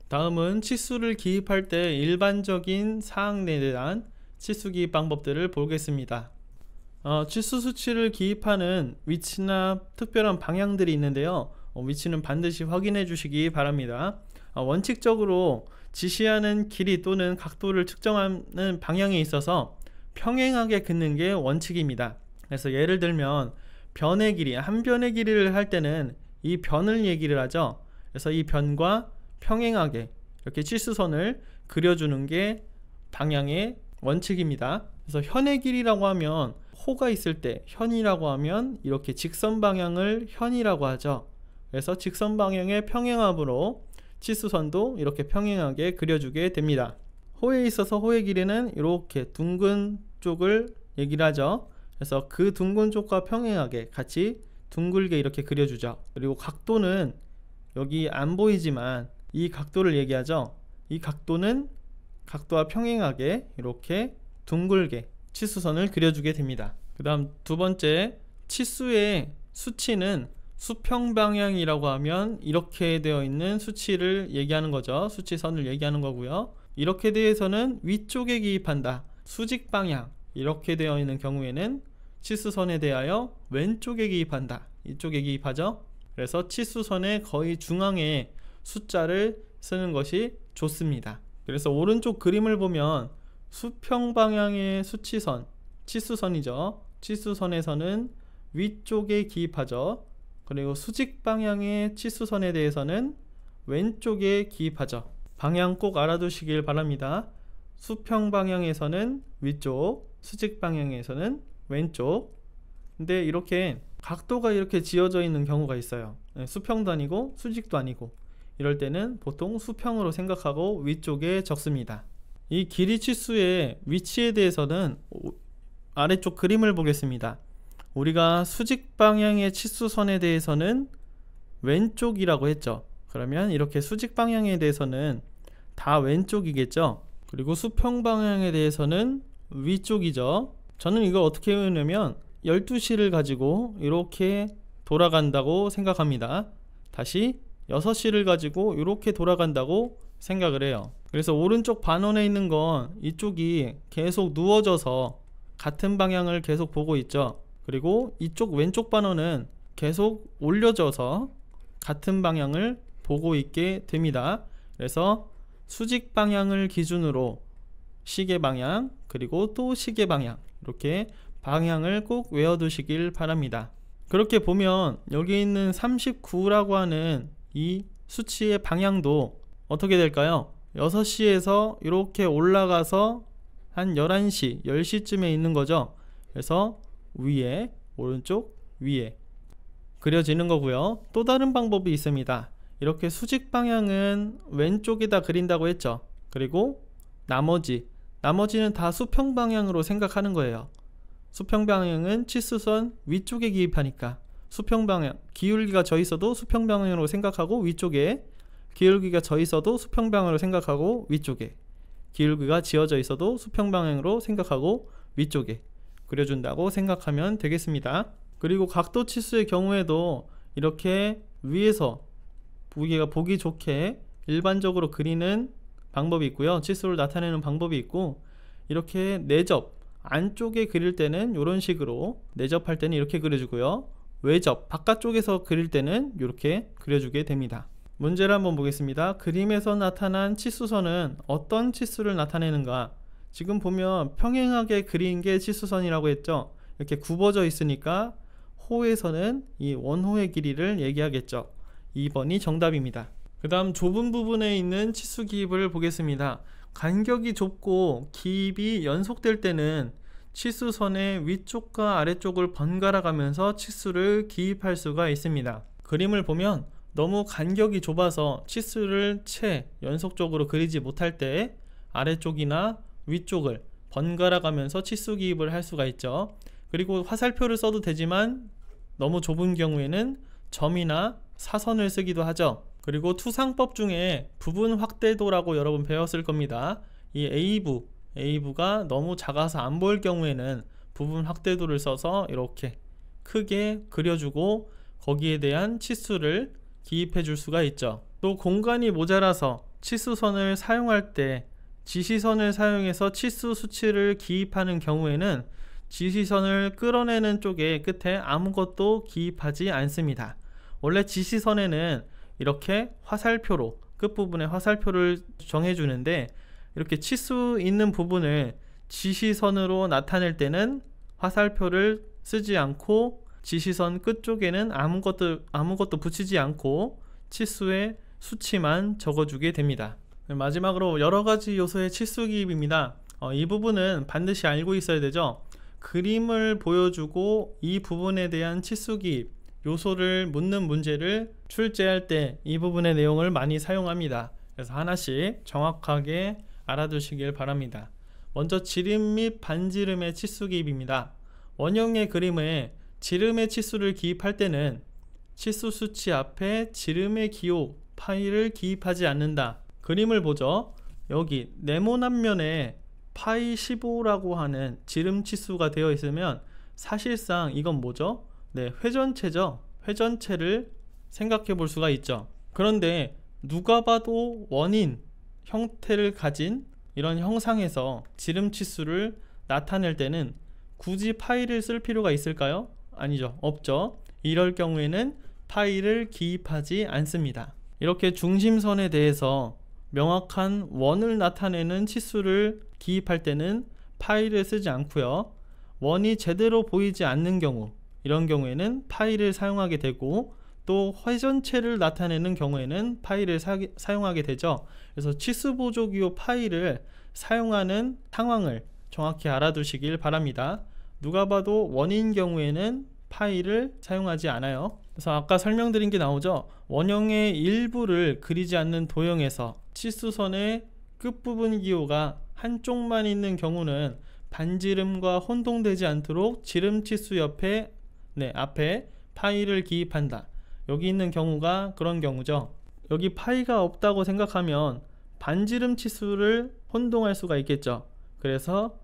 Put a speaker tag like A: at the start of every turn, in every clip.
A: 다음은 치수를 기입할 때 일반적인 사항에 대한 치수 기입 방법들을 보겠습니다. 치수 수치를 기입하는 위치나 특별한 방향들이 있는데요. 위치는 반드시 확인해 주시기 바랍니다. 원칙적으로 지시하는 길이 또는 각도를 측정하는 방향에 있어서 평행하게 긋는 게 원칙입니다. 그래서 예를 들면 변의 길이, 한 변의 길이를 할 때는 이 변을 얘기를 하죠. 그래서 이 변과 평행하게 이렇게 치수선을 그려주는 게 방향의 원칙입니다. 그래서 현의 길이라고 하면 호가 있을 때, 현이라고 하면 이렇게 직선 방향을 현이라고 하죠. 그래서 직선 방향의 평행함으로 치수선도 이렇게 평행하게 그려주게 됩니다. 호에 있어서 호의 길이는 이렇게 둥근 쪽을 얘기를 하죠. 그래서 그 둥근 쪽과 평행하게 같이 둥글게 이렇게 그려주죠. 그리고 각도는 여기 안 보이지만 이 각도를 얘기하죠. 이 각도는 각도와 평행하게 이렇게 둥글게 치수선을 그려주게 됩니다. 그 다음 두 번째, 치수의 수치는 수평 방향이라고 하면 이렇게 되어 있는 수치를 얘기하는 거죠. 수치선을 얘기하는 거고요. 이렇게 되어서는 위쪽에 기입한다. 수직 방향 이렇게 되어 있는 경우에는 치수선에 대하여 왼쪽에 기입한다. 이쪽에 기입하죠. 그래서 치수선의 거의 중앙에 숫자를 쓰는 것이 좋습니다. 그래서 오른쪽 그림을 보면 수평 방향의 수치선, 치수선이죠. 치수선에서는 위쪽에 기입하죠. 그리고 수직 방향의 치수선에 대해서는 왼쪽에 기입하죠. 방향 꼭 알아두시길 바랍니다. 수평 방향에서는 위쪽, 수직 방향에서는 왼쪽. 근데 이렇게 각도가 이렇게 지어져 있는 경우가 있어요. 수평도 아니고 수직도 아니고, 이럴 때는 보통 수평으로 생각하고 위쪽에 적습니다. 이 길이 치수의 위치에 대해서는 아래쪽 그림을 보겠습니다. 우리가 수직 방향의 치수선에 대해서는 왼쪽이라고 했죠. 그러면 이렇게 수직 방향에 대해서는 다 왼쪽이겠죠. 그리고 수평 방향에 대해서는 위쪽이죠. 저는 이걸 어떻게 외우냐면 12시를 가지고 이렇게 돌아간다고 생각합니다. 다시 6시를 가지고 이렇게 돌아간다고 생각을 해요. 그래서 오른쪽 반원에 있는 건 이쪽이 계속 누워져서 같은 방향을 계속 보고 있죠. 그리고 이쪽 왼쪽 반원은 계속 올려져서 같은 방향을 보고 있게 됩니다. 그래서 수직 방향을 기준으로 시계 방향, 그리고 또 시계 방향, 이렇게 방향을 꼭 외워두시길 바랍니다. 그렇게 보면 여기 있는 39라고 하는 이 수치의 방향도 어떻게 될까요? 6시에서 이렇게 올라가서 한 11시, 10시쯤에 있는 거죠. 그래서 위에, 오른쪽 위에 그려지는 거고요. 또 다른 방법이 있습니다. 이렇게 수직 방향은 왼쪽에다 그린다고 했죠. 그리고 나머지는 다 수평 방향으로 생각하는 거예요. 수평 방향은 치수선 위쪽에 기입하니까 수평 방향, 기울기가 져 있어도 수평 방향으로 생각하고 위쪽에, 기울기가 져 있어도 수평 방향으로 생각하고 위쪽에, 기울기가 지어져 있어도 수평 방향으로 생각하고 위쪽에 그려준다고 생각하면 되겠습니다. 그리고 각도 치수의 경우에도 이렇게 위에서 우리가 보기 좋게 일반적으로 그리는 방법이 있고요. 치수를 나타내는 방법이 있고, 이렇게 내접 안쪽에 그릴 때는 이런 식으로, 내접할 때는 이렇게 그려주고요. 외접 바깥쪽에서 그릴 때는 이렇게 그려주게 됩니다. 문제를 한번 보겠습니다. 그림에서 나타난 치수선은 어떤 치수를 나타내는가? 지금 보면 평행하게 그린 게 치수선이라고 했죠. 이렇게 굽어져 있으니까 호에서는 이 원호의 길이를 얘기하겠죠. 2번이 정답입니다. 그 다음 좁은 부분에 있는 치수 기입을 보겠습니다. 간격이 좁고 기입이 연속될 때는 치수선의 위쪽과 아래쪽을 번갈아 가면서 치수를 기입할 수가 있습니다. 그림을 보면 너무 간격이 좁아서 치수를 채 연속적으로 그리지 못할 때 아래쪽이나 위쪽을 번갈아 가면서 치수 기입을 할 수가 있죠. 그리고 화살표를 써도 되지만 너무 좁은 경우에는 점이나 사선을 쓰기도 하죠. 그리고 투상법 중에 부분 확대도라고 여러분 배웠을 겁니다. 이 A부가 너무 작아서 안 보일 경우에는 부분 확대도를 써서 이렇게 크게 그려주고 거기에 대한 치수를 기입해 줄 수가 있죠. 또 공간이 모자라서 치수선을 사용할 때 지시선을 사용해서 치수 수치를 기입하는 경우에는 지시선을 끌어내는 쪽에 끝에 아무것도 기입하지 않습니다. 원래 지시선에는 이렇게 화살표로 끝부분에 화살표를 정해주는데, 이렇게 치수 있는 부분을 지시선으로 나타낼 때는 화살표를 쓰지 않고 지시선 끝쪽에는 아무것도 붙이지 않고 치수의 수치만 적어주게 됩니다. 마지막으로 여러가지 요소의 치수 기입입니다. 이 부분은 반드시 알고 있어야 되죠. 그림을 보여주고 이 부분에 대한 치수 기입 요소를 묻는 문제를 출제할 때 이 부분의 내용을 많이 사용합니다. 그래서 하나씩 정확하게 알아두시길 바랍니다. 먼저 지름 및 반지름의 치수 기입입니다. 원형의 그림에 지름의 치수를 기입할 때는 치수 수치 앞에 지름의 기호 파이를 기입하지 않는다. 그림을 보죠. 여기 네모난면에 파이 15라고 하는 지름 치수가 되어 있으면 사실상 이건 뭐죠? 네, 회전체죠. 회전체를 생각해 볼 수가 있죠. 그런데 누가 봐도 원인 형태를 가진 이런 형상에서 지름 치수를 나타낼 때는 굳이 파이를 쓸 필요가 있을까요? 아니죠. 없죠. 이럴 경우에는 파이를 기입하지 않습니다. 이렇게 중심선에 대해서 명확한 원을 나타내는 치수를 기입할 때는 파이를 쓰지 않고요. 원이 제대로 보이지 않는 경우, 이런 경우에는 파이를 사용하게 되고, 또 회전체를 나타내는 경우에는 파이를 사용하게 되죠. 그래서 치수 보조기호 파이를 사용하는 상황을 정확히 알아두시길 바랍니다. 누가 봐도 원인 경우에는 파이를 사용하지 않아요. 그래서 아까 설명드린 게 나오죠. 원형의 일부를 그리지 않는 도형에서 치수선의 끝부분 기호가 한쪽만 있는 경우는 반지름과 혼동되지 않도록 지름 치수 앞에 파이를 기입한다. 여기 있는 경우가 그런 경우죠. 여기 파이가 없다고 생각하면 반지름 치수를 혼동할 수가 있겠죠. 그래서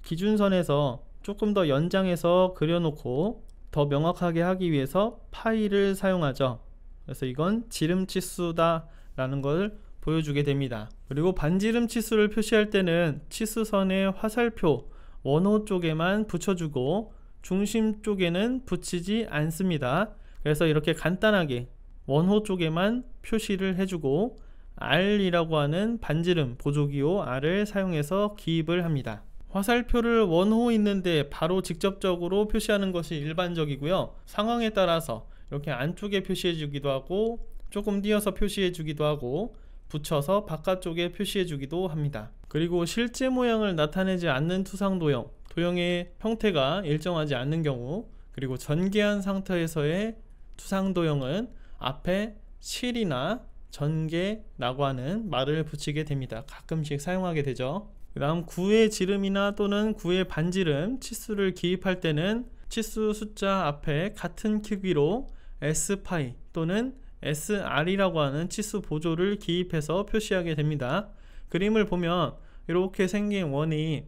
A: 기준선에서 조금 더 연장해서 그려놓고 더 명확하게 하기 위해서 파이를 사용하죠. 그래서 이건 지름 치수다 라는 걸 보여주게 됩니다. 그리고 반지름 치수를 표시할 때는 치수선의 화살표 원호 쪽에만 붙여주고 중심 쪽에는 붙이지 않습니다. 그래서 이렇게 간단하게 원호 쪽에만 표시를 해주고 R이라고 하는 반지름 보조기호 R을 사용해서 기입을 합니다. 화살표를 원호 있는데 바로 직접적으로 표시하는 것이 일반적이고요. 상황에 따라서 이렇게 안쪽에 표시해 주기도 하고 조금 띄어서 표시해 주기도 하고 붙여서 바깥쪽에 표시해 주기도 합니다. 그리고 실제 모양을 나타내지 않는 투상도형, 도형의 형태가 일정하지 않는 경우, 그리고 전개한 상태에서의 투상도형은 앞에 실이나 전개라고 하는 말을 붙이게 됩니다. 가끔씩 사용하게 되죠. 그 다음 구의 지름이나 또는 구의 반지름 치수를 기입할 때는 치수 숫자 앞에 같은 크기로 S파이 또는 SR이라고 하는 치수 보조를 기입해서 표시하게 됩니다. 그림을 보면 이렇게 생긴 원이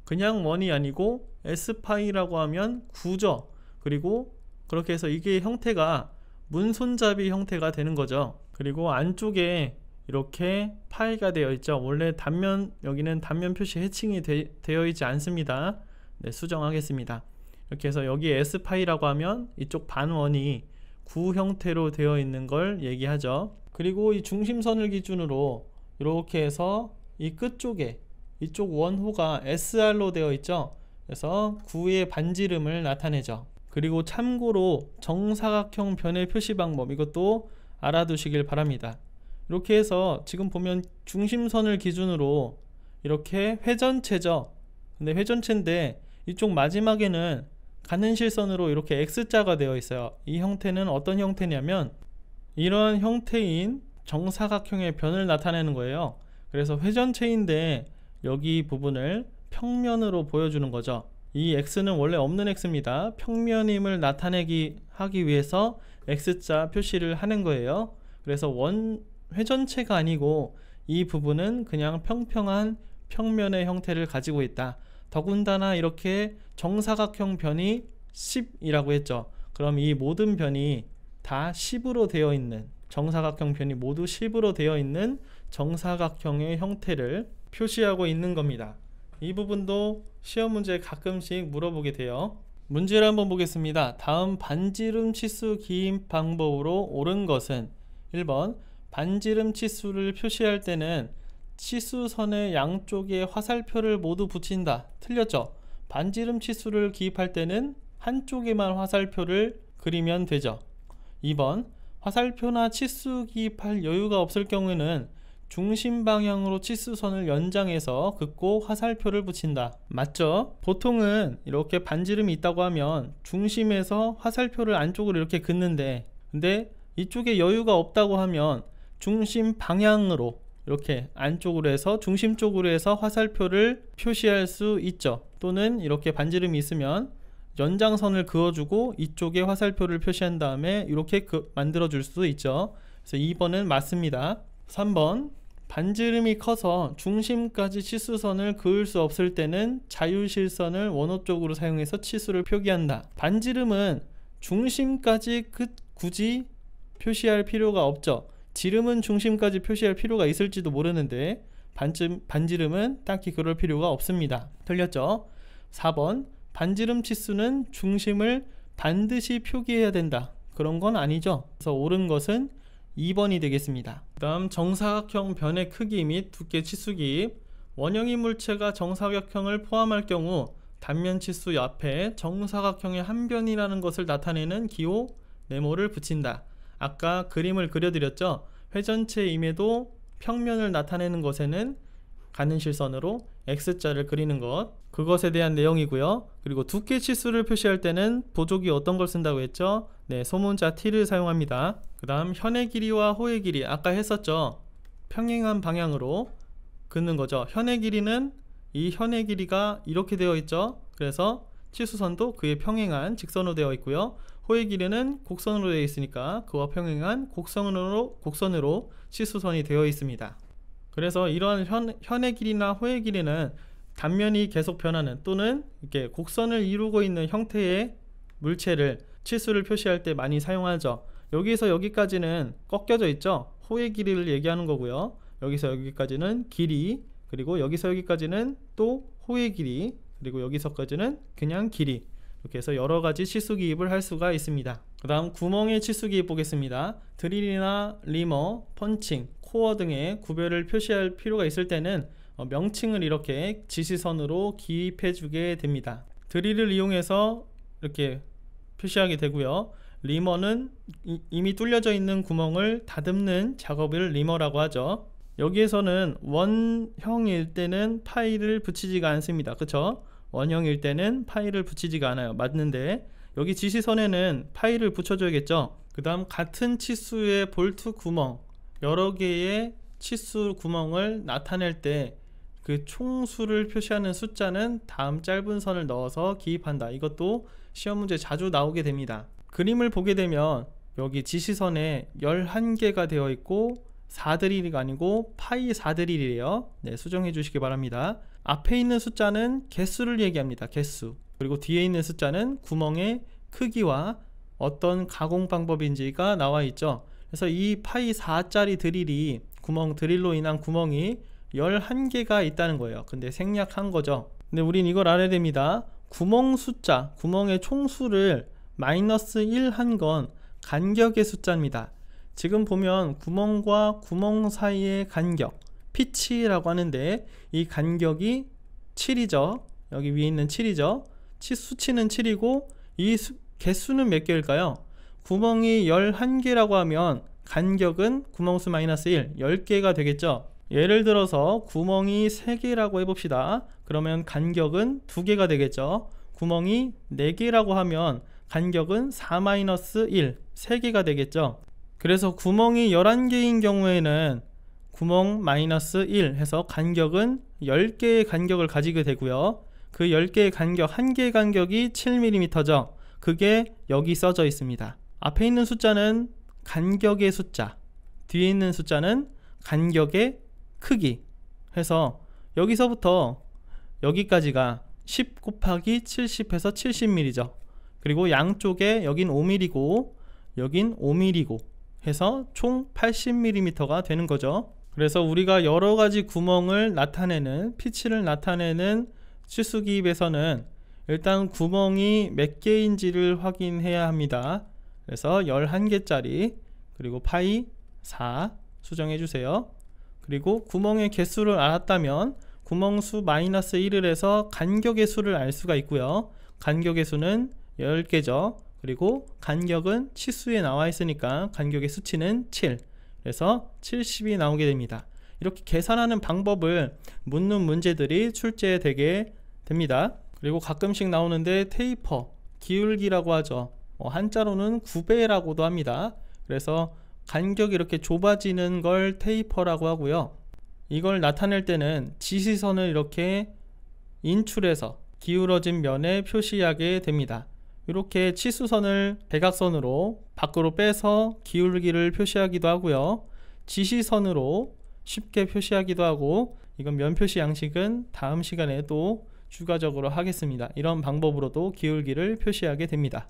A: 그냥 원이 아니고 S파이라고 하면 구죠. 그리고 그렇게 해서 이게 형태가 문손잡이 형태가 되는 거죠. 그리고 안쪽에 이렇게 파이가 되어 있죠. 원래 단면, 여기는 단면 표시 해칭이 되어 있지 않습니다. 네, 수정하겠습니다. 이렇게 해서 여기 S파이라고 하면 이쪽 반원이 구 형태로 되어 있는 걸 얘기하죠. 그리고 이 중심선을 기준으로 이렇게 해서 이 끝쪽에 이쪽 원호가 SR로 되어 있죠. 그래서 구의 반지름을 나타내죠. 그리고 참고로 정사각형 변의 표시 방법, 이것도 알아두시길 바랍니다. 이렇게 해서 지금 보면 중심선을 기준으로 이렇게 회전체죠. 근데 회전체인데 이쪽 마지막에는 가는 실선으로 이렇게 X자가 되어 있어요. 이 형태는 어떤 형태냐면 이런 형태인 정사각형의 변을 나타내는 거예요. 그래서 회전체인데 여기 부분을 평면으로 보여주는 거죠. 이 X는 원래 없는 X입니다. 평면임을 하기 위해서 X자 표시를 하는 거예요. 그래서 회전체가 아니고 이 부분은 그냥 평평한 평면의 형태를 가지고 있다. 더군다나 이렇게 정사각형 변이 10이라고 했죠. 그럼 이 모든 변이 다 10으로 되어 있는, 정사각형 변이 모두 10으로 되어 있는 정사각형의 형태를 표시하고 있는 겁니다. 이 부분도 시험 문제에 가끔씩 물어보게 돼요. 문제를 한번 보겠습니다. 다음 반지름 치수 기입 방법으로 옳은 것은 1번 반지름 치수를 표시할 때는 치수선의 양쪽에 화살표를 모두 붙인다. 틀렸죠? 반지름 치수를 기입할 때는 한쪽에만 화살표를 그리면 되죠. 2번 화살표나 치수 기입할 여유가 없을 경우에는 중심 방향으로 치수선을 연장해서 긋고 화살표를 붙인다. 맞죠? 보통은 이렇게 반지름이 있다고 하면 중심에서 화살표를 안쪽으로 이렇게 긋는데, 근데 이쪽에 여유가 없다고 하면 중심 방향으로 이렇게 안쪽으로 해서 중심 쪽으로 해서 화살표를 표시할 수 있죠. 또는 이렇게 반지름이 있으면 연장선을 그어주고 이쪽에 화살표를 표시한 다음에 이렇게 만들어 줄 수도 있죠. 그래서 2번은 맞습니다. 3번 반지름이 커서 중심까지 치수선을 그을 수 없을 때는 자유실선을 원호 쪽으로 사용해서 치수를 표기한다. 반지름은 중심까지 굳이 표시할 필요가 없죠. 지름은 중심까지 표시할 필요가 있을지도 모르는데 반지름은 딱히 그럴 필요가 없습니다. 틀렸죠? 4번 반지름 치수는 중심을 반드시 표기해야 된다. 그런 건 아니죠. 그래서 옳은 것은 2번이 되겠습니다. 그 다음 정사각형 변의 크기 및 두께 치수 기입. 원형인 물체가 정사각형을 포함할 경우 단면 치수 옆에 정사각형의 한 변이라는 것을 나타내는 기호 네모를 붙인다. 아까 그림을 그려드렸죠. 회전체임에도 평면을 나타내는 것에는 가는 실선으로 X자를 그리는 것, 그것에 대한 내용이고요. 그리고 두께 치수를 표시할 때는 보조기 어떤 걸 쓴다고 했죠? 네, 소문자 T를 사용합니다. 그 다음 현의 길이와 호의 길이, 아까 했었죠. 평행한 방향으로 긋는 거죠. 현의 길이는 이 현의 길이가 이렇게 되어 있죠. 그래서 치수선도 그에 평행한 직선으로 되어 있고요. 호의 길이는 곡선으로 되어 있으니까 그와 평행한 곡선으로 치수선이 되어 있습니다. 그래서 이러한 현의 길이나 호의 길이는 단면이 계속 변하는 또는 이렇게 곡선을 이루고 있는 형태의 물체를 치수를 표시할 때 많이 사용하죠. 여기서 여기까지는 꺾여져 있죠. 호의 길이를 얘기하는 거고요. 여기서 여기까지는 길이, 그리고 여기서 여기까지는 또 호의 길이, 그리고 여기서까지는 그냥 길이. 이렇게 해서 여러 가지 치수 기입을 할 수가 있습니다. 그 다음 구멍의 치수 기입 보겠습니다. 드릴이나 리머, 펀칭, 코어 등의 구별을 표시할 필요가 있을 때는 명칭을 이렇게 지시선으로 기입해 주게 됩니다. 드릴을 이용해서 이렇게 표시하게 되고요. 리머는 이미 뚫려져 있는 구멍을 다듬는 작업을 리머라고 하죠. 여기에서는 원형일 때는 파일을 붙이지가 않습니다. 그쵸? 원형일 때는 파일을 붙이지가 않아요. 맞는데 여기 지시선에는 파일을 붙여줘야겠죠. 그 다음 같은 치수의 볼트 구멍, 여러 개의 치수 구멍을 나타낼 때 그 총수를 표시하는 숫자는 다음 짧은 선을 넣어서 기입한다. 이것도 시험 문제 자주 나오게 됩니다. 그림을 보게 되면 여기 지시선에 11개가 되어 있고 4드릴이 아니고 파이 4드릴이에요. 네, 수정해 주시기 바랍니다. 앞에 있는 숫자는 개수를 얘기합니다. 개수. 그리고 뒤에 있는 숫자는 구멍의 크기와 어떤 가공 방법인지가 나와 있죠. 그래서 이 파이 4짜리 드릴이 드릴로 인한 구멍이 11개가 있다는 거예요. 근데 생략한 거죠. 근데 우린 이걸 알아야 됩니다. 구멍 숫자, 구멍의 총수를 -1 한 건 간격의 숫자입니다. 지금 보면 구멍과 구멍 사이의 간격, 피치라고 하는데 이 간격이 7이죠. 여기 위에 있는 7이죠. 수치는 7이고 이 개수는 몇 개일까요? 구멍이 11개라고 하면 간격은 구멍수 -1, 10개가 되겠죠. 예를 들어서 구멍이 3개라고 해봅시다. 그러면 간격은 2개가 되겠죠. 구멍이 4개라고 하면 간격은 4-1, 3개가 되겠죠. 그래서 구멍이 11개인 경우에는 구멍 -1 해서 간격은 10개의 간격을 가지게 되고요. 그 10개의 간격, 1개의 간격이 7mm죠. 그게 여기 써져 있습니다. 앞에 있는 숫자는 간격의 숫자, 뒤에 있는 숫자는 간격의 크기 해서 여기서부터 여기까지가 10 곱하기 70해서 70mm죠. 그리고 양쪽에 여긴 5mm고 여긴 5mm고 해서 총 80mm가 되는 거죠. 그래서 우리가 여러 가지 구멍을 나타내는, 피치를 나타내는 치수 기입에서는 일단 구멍이 몇 개인지를 확인해야 합니다. 그래서 11개짜리, 그리고 파이 4 수정해 주세요. 그리고 구멍의 개수를 알았다면 구멍수 -1을 해서 간격의 수를 알 수가 있고요. 간격의 수는 10개죠. 그리고 간격은 치수에 나와 있으니까 간격의 수치는 7. 그래서 70이 나오게 됩니다. 이렇게 계산하는 방법을 묻는 문제들이 출제되게 됩니다. 그리고 가끔씩 나오는데 테이퍼, 기울기라고 하죠. 한자로는 구배라고도 합니다. 그래서 간격이 이렇게 좁아지는 걸 테이퍼라고 하고요. 이걸 나타낼 때는 지시선을 이렇게 인출해서 기울어진 면에 표시하게 됩니다. 이렇게 치수선을 대각선으로 밖으로 빼서 기울기를 표시하기도 하고요. 지시선으로 쉽게 표시하기도 하고, 이건 면 표시 양식은 다음 시간에 또 추가적으로 하겠습니다. 이런 방법으로도 기울기를 표시하게 됩니다.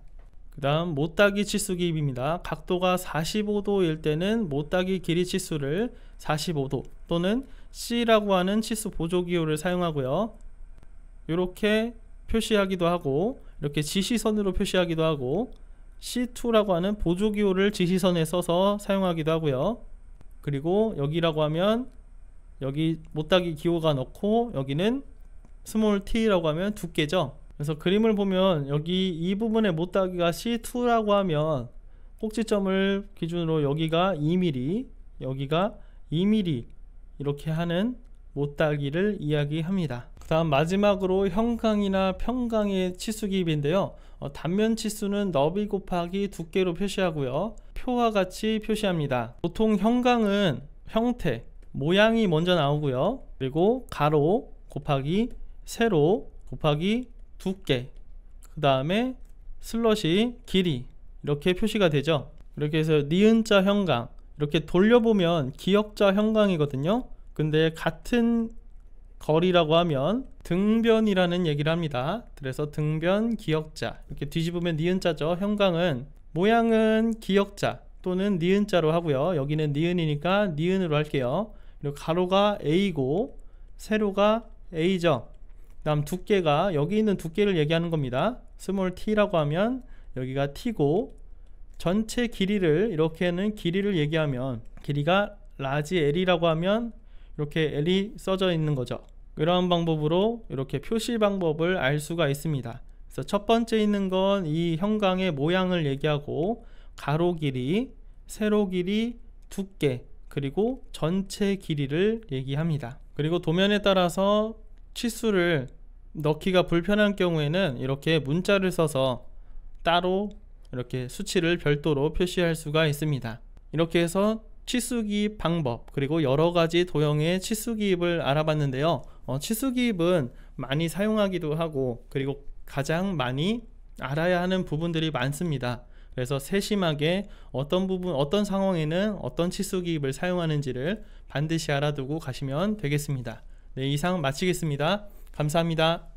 A: 그 다음 못따기 치수 기입입니다. 각도가 45도일 때는 못따기 길이 치수를 45도 또는 C라고 하는 치수 보조기호를 사용하고요. 이렇게 표시하기도 하고, 이렇게 지시선으로 표시하기도 하고, C2라고 하는 보조기호를 지시선에 써서 사용하기도 하고요. 그리고 여기라고 하면 여기 못따기 기호가 넣고, 여기는 스몰 t라고 하면 두께죠. 그래서 그림을 보면 여기 이 부분의 못따기가 C2라고 하면 꼭지점을 기준으로 여기가 2mm, 여기가 2mm 이렇게 하는 못따기를 이야기합니다. 그 다음 마지막으로 형광이나 평광의 치수 기입인데요. 단면 치수는 너비 곱하기 두께로 표시하고요. 표와 같이 표시합니다. 보통 형광은 형태, 모양이 먼저 나오고요. 그리고 가로 곱하기 세로 곱하기 두께, 그 다음에 슬롯이 길이 이렇게 표시가 되죠. 이렇게 해서 니은자 형광, 이렇게 돌려보면 기역자 형광이거든요. 근데 같은 거리라고 하면 등변이라는 얘기를 합니다. 그래서 등변 기역자, 이렇게 뒤집으면 니은자죠. 형광은 모양은 기역자 또는 니은자로 하고요. 여기는 니은이니까 니은으로 할게요. 그리고 가로가 A고 세로가 A죠. 그 다음 두께가 여기 있는 두께를 얘기하는 겁니다. 스몰 t라고 하면 여기가 t고, 전체 길이를 이렇게는 길이를 얘기하면 길이가 라지 L이라고 하면 이렇게 L이 써져 있는 거죠. 이러한 방법으로 이렇게 표시 방법을 알 수가 있습니다. 그래서 첫 번째 있는 건 이 형광의 모양을 얘기하고, 가로 길이, 세로 길이, 두께, 그리고 전체 길이를 얘기합니다. 그리고 도면에 따라서 치수를 넣기가 불편한 경우에는 이렇게 문자를 써서 따로 이렇게 수치를 별도로 표시할 수가 있습니다. 이렇게 해서 치수 기입 방법, 그리고 여러 가지 도형의 치수 기입을 알아봤는데요. 치수 기입은 많이 사용하기도 하고, 그리고 가장 많이 알아야 하는 부분들이 많습니다. 그래서 세심하게 어떤 부분, 어떤 상황에는 어떤 치수 기입을 사용하는지를 반드시 알아두고 가시면 되겠습니다. 네, 이상 마치겠습니다. 감사합니다.